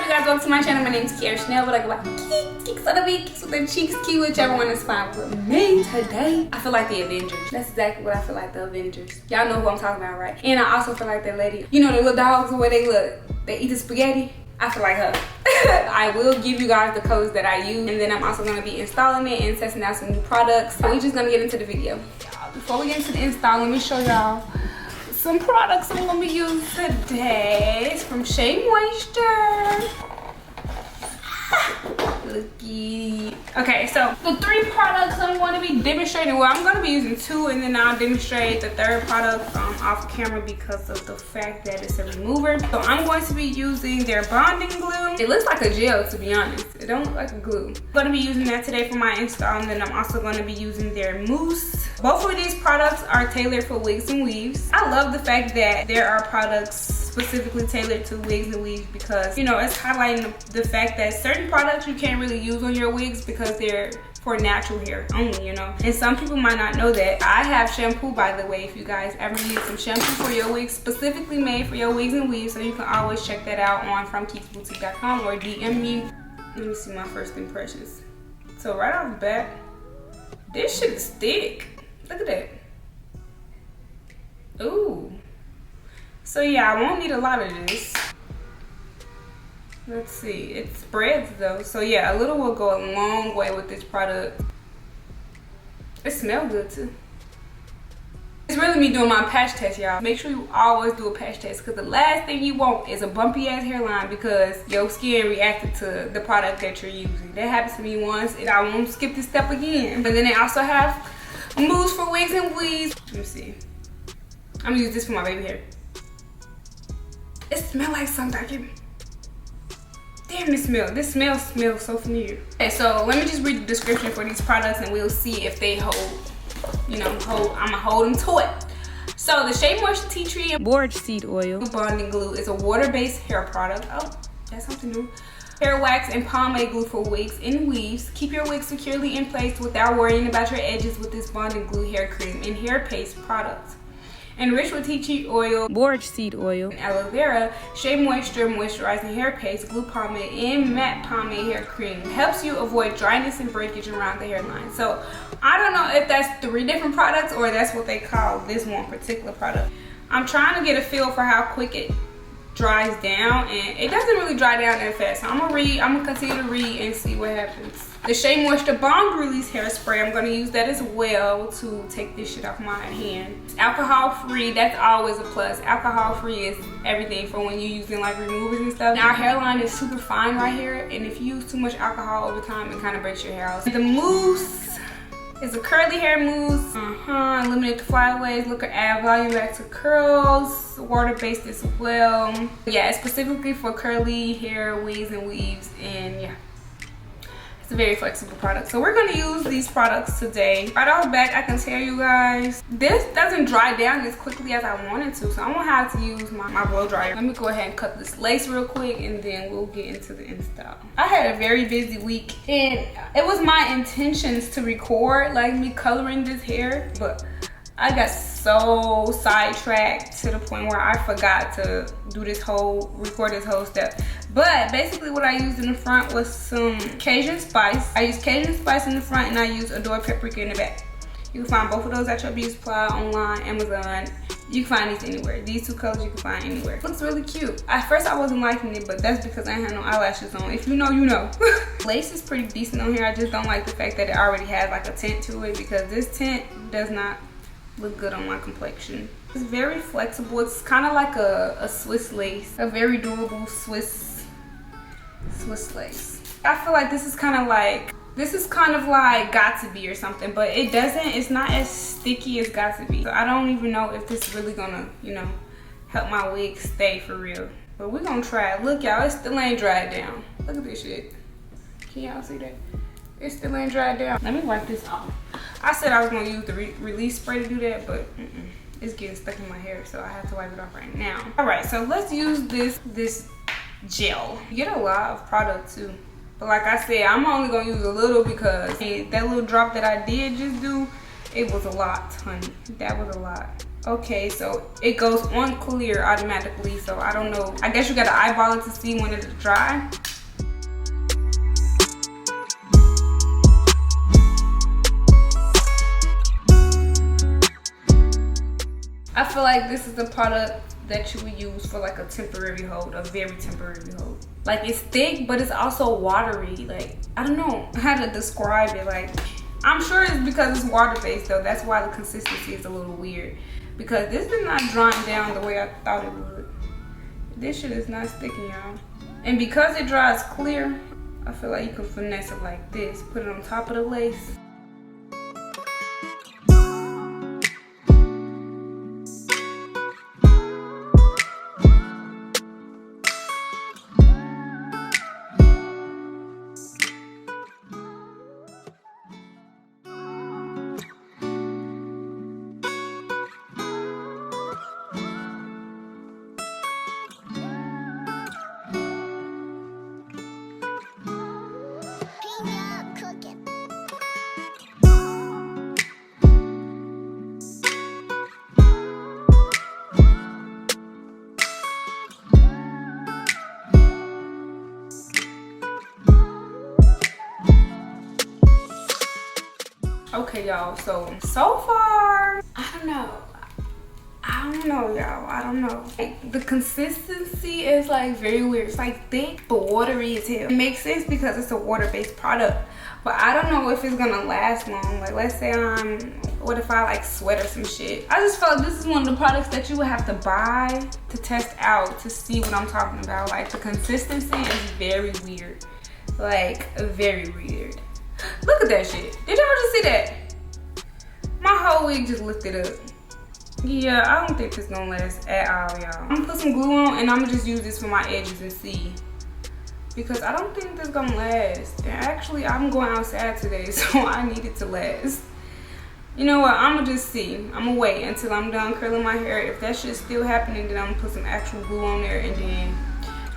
up, you guys? Welcome to my channel. My name is Kiara Chanel, but I go by Kicks of the Week, Kicks with the Cheeks, Key, whichever one is fine with me. Today, I feel like the Avengers. That's exactly what I feel like, the Avengers. Y'all know who I'm talking about, right? And I also feel like that lady, you know the little dogs, the way they look, they eat the spaghetti. I feel like her. I will give you guys the codes that I use, and then I'm also gonna be installing it and testing out some new products. So we're just gonna get into the video. Before we get into the install, let me show y'all some products I'm gonna be using today. It's from Sheamoisture. Looky. Okay, so the 3 products I'm going to be demonstrating. Well, I'm going to be using 2, and then I'll demonstrate the 3rd product off camera because of the fact that it's a remover. So I'm going to be using their bonding glue. It looks like a gel, to be honest. It don't look like a glue. I'm going to be using that today for my install, and then I'm also going to be using their mousse. Both of these products are tailored for wigs and weaves. I love the fact that there are products specifically tailored to wigs and weaves because, you know, it's highlighting the fact that certain products you can't really use on your wigs because they're for natural hair only, you know. And some people might not know that. I have shampoo, by the way, if you guys ever need some shampoo for your wigs, specifically made for your wigs and weaves, so you can always check that out on fromkeysboutique.com or DM me. Let me see my first impressions. So right off the bat, this shit is thick. Look at that. Ooh. So yeah, I won't need a lot of this. Let's see, it spreads though. So yeah, a little will go a long way with this product. It smells good too. It's really me doing my patch test, y'all. Make sure you always do a patch test because the last thing you want is a bumpy ass hairline because your skin reacted to the product that you're using. That happened to me once and I won't skip this step again. And then they also have a mousse for wigs and weaves. Let me see. I'm gonna use this for my baby hair. It smells like something. Damn, this smell smells so familiar. Okay, so let me just read the description for these products and we'll see if they hold, you know, I'ma hold them to it. So the Sheamoisture Tea Tree and Borage Seed Oil Bonding Glue is a water-based hair product. Oh, that's something new. Hair wax and pomade glue for wigs and weaves. Keep your wig securely in place without worrying about your edges with this bonding glue hair cream and hair paste product. Enriched with tea tree oil, borage seed oil, and aloe vera, Sheamoisture moisturizing hair paste, glue pomade, and matte pomade hair cream helps you avoid dryness and breakage around the hairline. So I don't know if that's 3 different products or that's what they call this one particular product. I'm trying to get a feel for how quick it dries down, and it doesn't really dry down that fast. So I'm gonna continue to read and see what happens. The Sheamoisture Bond Release Hairspray, I'm gonna use that as well to take this shit off my hand. It's alcohol free, that's always a plus. Alcohol free is everything for when you're using like removers and stuff. Now our hairline is super fine right here, and if you use too much alcohol over time, it kind of breaks your hair out. The mousse is a curly hair mousse. Eliminate the flyaways, look at add volume back to curls, water based as well. Yeah, it's specifically for curly hair, wigs and weaves, and yeah. It's a very flexible product. So we're gonna use these products today. Right off the back, I can tell you guys, this doesn't dry down as quickly as I wanted to. So I'm gonna have to use my blow dryer. Let me go ahead and cut this lace real quick and then we'll get into the install. I had a very busy week and it was my intentions to record like me coloring this hair, but I got so sidetracked to the point where I forgot to record this whole step. But basically what I used in the front was some Cajun spice. I used Cajun spice in the front and I used adored paprika in the back. You can find both of those at your beauty supply, online, Amazon. You can find these anywhere. These 2 colors you can find anywhere. Looks really cute. At first I wasn't liking it, but that's because I had no eyelashes on. If you know, you know. Lace is pretty decent on here. I just don't like the fact that it already has like a tint to it because this tint does not look good on my complexion. It's very flexible. It's kind of like a Swiss lace, a very durable Swiss lace. I feel like this is kind of like Got To Be or something, but it's not as sticky as Got To Be. So I don't even know if this is really gonna, you know, help my wig stay for real. But we're gonna try it. Look, y'all, it still ain't dried down. Look at this shit. Can y'all see that? It still ain't dried down. Let me wipe this off. I said I was gonna use the release spray to do that, but it's getting stuck in my hair, so I have to wipe it off right now. All right, so let's use this gel. You get a lot of product too, but like I said, I'm only gonna use a little because that little drop that I did just do, it was a lot, honey. That was a lot. Okay, so it goes on clear automatically, so I don't know. I guess you gotta eyeball it to see when it's dry. I feel like this is the product that you would use for like a temporary hold, a very temporary hold. Like, it's thick, but it's also watery. Like, I don't know how to describe it. Like, I'm sure it's because it's water-based though. That's why the consistency is a little weird. Because this is not drying down the way I thought it would. This shit is not sticking, y'all. And because it dries clear, I feel like you can finesse it like this. Put it on top of the lace. Okay, y'all, so far, I don't know, y'all. I don't know. Like, the consistency is like very weird. It's like thick but watery as hell. It makes sense because it's a water-based product, but I don't know if it's gonna last long. Like, let's say what if I like sweat or some shit? I just felt this is one of the products that you would have to buy to test out to see what I'm talking about. Like, the consistency is very weird. Like, very weird. Look at that shit. Did y'all just see that? My whole wig just lifted up. Yeah, I don't think this gonna last at all, y'all. I'm gonna put some glue on and I'm gonna just use this for my edges and see. Because I don't think this gonna last. And actually, I'm going outside today, so I need it to last. You know what? I'm gonna just see. I'm gonna wait until I'm done curling my hair. If that shit's still happening, then I'm gonna put some actual glue on there, and then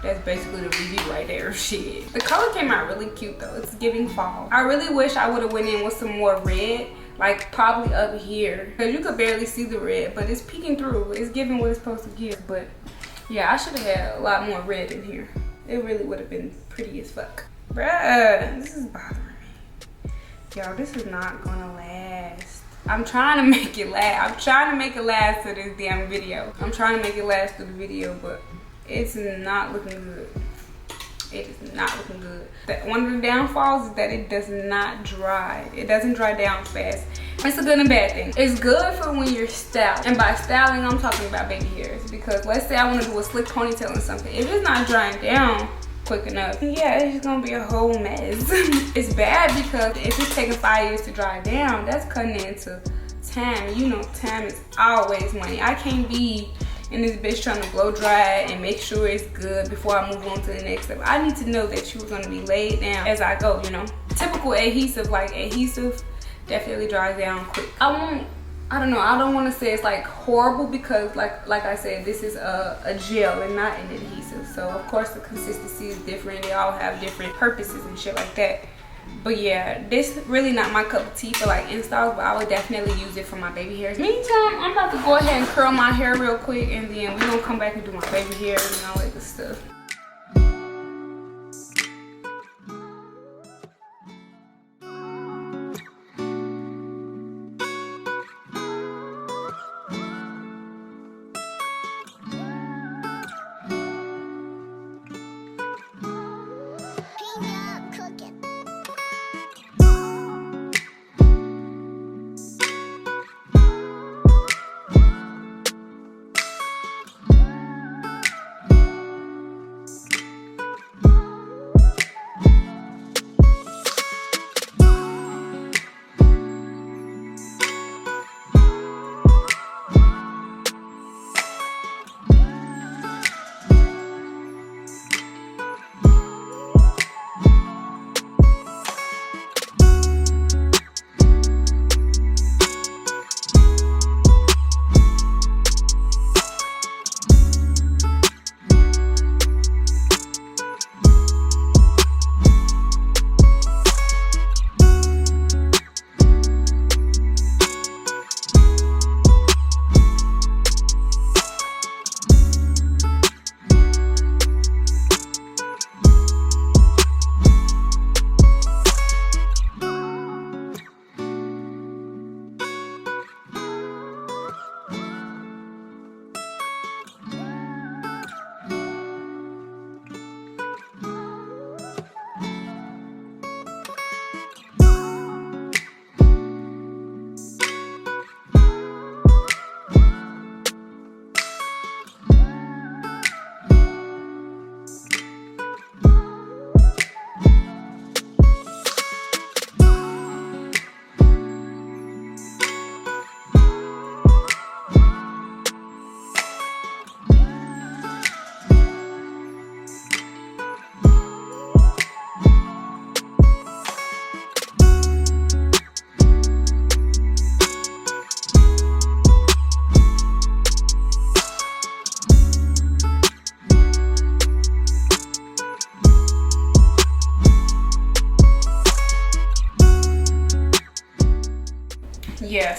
that's basically the review right there. Shit. The color came out really cute though. It's giving fall. I really wish I would have went in with some more red, like probably up here, because you could barely see the red, but it's peeking through. It's giving what it's supposed to give. But yeah, I should have had a lot more red in here. It really would have been pretty as fuck. Bruh, this is bothering me. Yo, this is not gonna last. I'm trying to make it last. I'm trying to make it last to this damn video. I'm trying to make it last through the video, but it's not looking good. It is not looking good. One of the downfalls is that it does not dry. It doesn't dry down fast. It's a good and bad thing. It's good for when you're styling. And by styling, I'm talking about baby hairs. Because let's say I want to do a slick ponytail or something. If it's not drying down quick enough, yeah, it's gonna be a whole mess. It's bad because if it's taking 5 years to dry down, that's cutting into time. You know, time is always money. I can't be in this bitch trying to blow dry it and make sure it's good before I move on to the next step. I need to know that you're gonna be laid down as I go, you know. Typical adhesive, like adhesive, definitely dries down quick. I don't know, I don't want to say it's like horrible because like I said, this is a gel and not an adhesive. So of course the consistency is different. They all have different purposes and shit like that. But yeah, this really not my cup of tea for like installs, but I would definitely use it for my baby hairs. Meantime, I'm about to go ahead and curl my hair real quick, and then we're gonna come back and do my baby hairs and all that good stuff.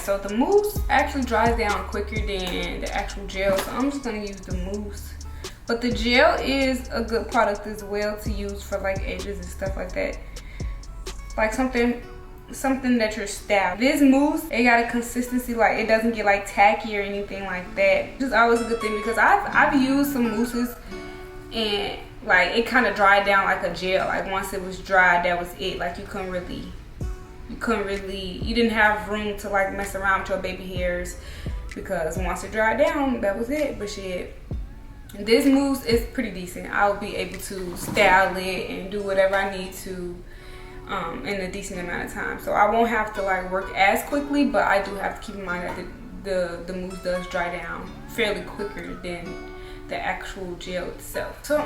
so the mousse actually dries down quicker than the actual gel, so I'm just gonna use the mousse. But the gel is a good product as well to use for like edges and stuff like that. Like something that you're styled. This mousse, it got a consistency, like it doesn't get like tacky or anything like that. Which is always a good thing because I've used some mousses and like it kind of dried down like a gel. Like once it was dried, that was it. Like you didn't have room to like mess around with your baby hairs because once it dried down, that was it. But shit, this mousse is pretty decent. I'll be able to style it and do whatever I need to in a decent amount of time. So I won't have to like work as quickly, but I do have to keep in mind that the mousse does dry down fairly quicker than the actual gel itself. So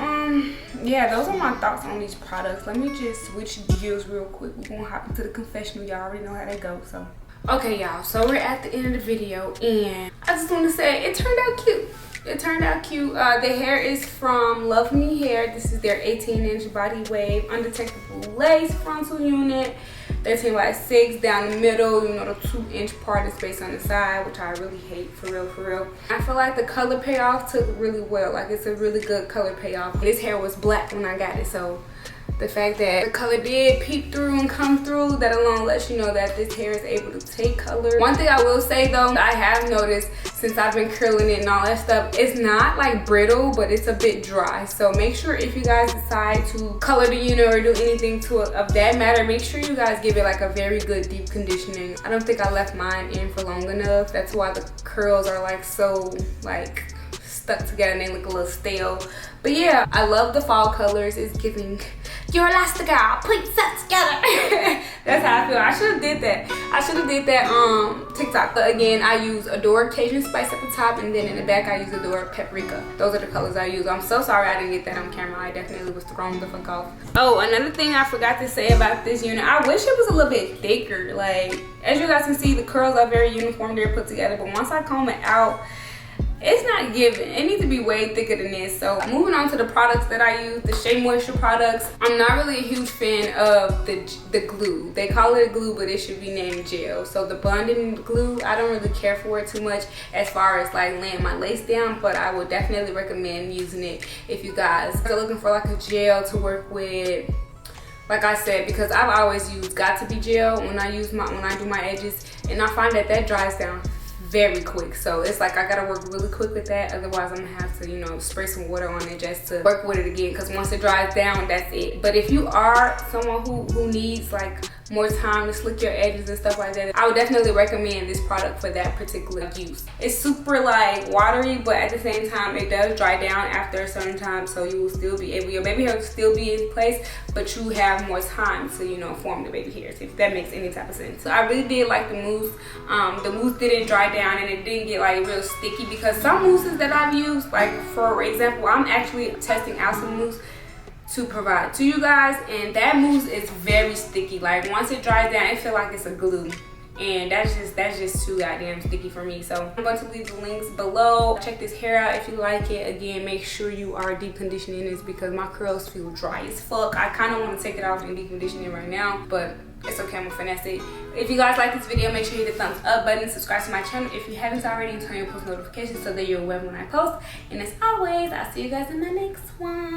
yeah, those are my thoughts on these products. Let me just switch gears real quick. We're gonna hop into the confessional. Y'all already know how that goes. So okay, y'all, so we're at the end of the video and I just want to say it turned out cute. It turned out cute. The hair is from Luvme Hair. This is their 18-inch Body Wave Undetectable Lace Frontal unit. 13 by 6 down the middle. You know, the 2-inch part is based on the side, which I really hate, for real. I feel like the color payoff took really well. Like it's a really good color payoff. This hair was black when I got it, so the fact that the color did peek through and come through, that alone lets you know that this hair is able to take color. One thing I will say though, I have noticed since I've been curling it and all that stuff, it's not like brittle, but it's a bit dry. So make sure if you guys decide to color the unit or do anything to it of that matter, make sure you guys give it like a very good deep conditioning. I don't think I left mine in for long enough. That's why the curls are like so like stuck together and they look a little stale. But yeah, I love the fall colors. It's giving your Elastigirl, please set together. That's how I feel. I should have did that TikTok. But again, I use Adore Cajun Spice at the top, and then in the back I use Adore Paprika. Those are the colors I use. I'm so sorry I didn't get that on camera. I definitely was thrown the fuck off. Oh, another thing I forgot to say about this unit, I wish it was a little bit thicker. Like, as you guys can see, the curls are very uniform, they're put together, but once I comb it out, it's not giving. It needs to be way thicker than this. So moving on to the products that I use, the Sheamoisture products. I'm not really a huge fan of the glue. They call it a glue, but it should be named gel. So the bonding glue, I don't really care for it too much as far as like laying my lace down, but I would definitely recommend using it if you guys are looking for like a gel to work with. Like I said, because I've always used Got to Be gel when I do my edges, and I find that dries down very quick. So it's like I gotta work really quick with that, otherwise I'm gonna have to, you know, spray some water on it just to work with it again, because once it dries down, that's it. But if you are someone who needs like more time to slick your edges and stuff like that, I would definitely recommend this product for that particular use. It's super like watery, but at the same time it does dry down after a certain time, so you will still be able, your baby hair will still be in place, but you have more time to, you know, form the baby hairs, if that makes any type of sense. So I really did like the mousse. The mousse didn't dry down and it didn't get like real sticky, because some mousses that I've used, like for example, I'm actually testing out some mousse to provide to you guys, and that mousse is very sticky. Like once it dries down, it feels like it's a glue, and that's just too goddamn sticky for me. So I'm going to leave the links below. Check this hair out if you like it. Again, make sure you are deep conditioning this because my curls feel dry as fuck. I kind of want to take it off and deep condition it right now, but it's okay, I'm gonna finesse it. If you guys like this video, make sure you hit the thumbs up button, subscribe to my channel if you haven't already, and turn your post notifications so that you're aware when I post. And as always, I'll see you guys in the next one.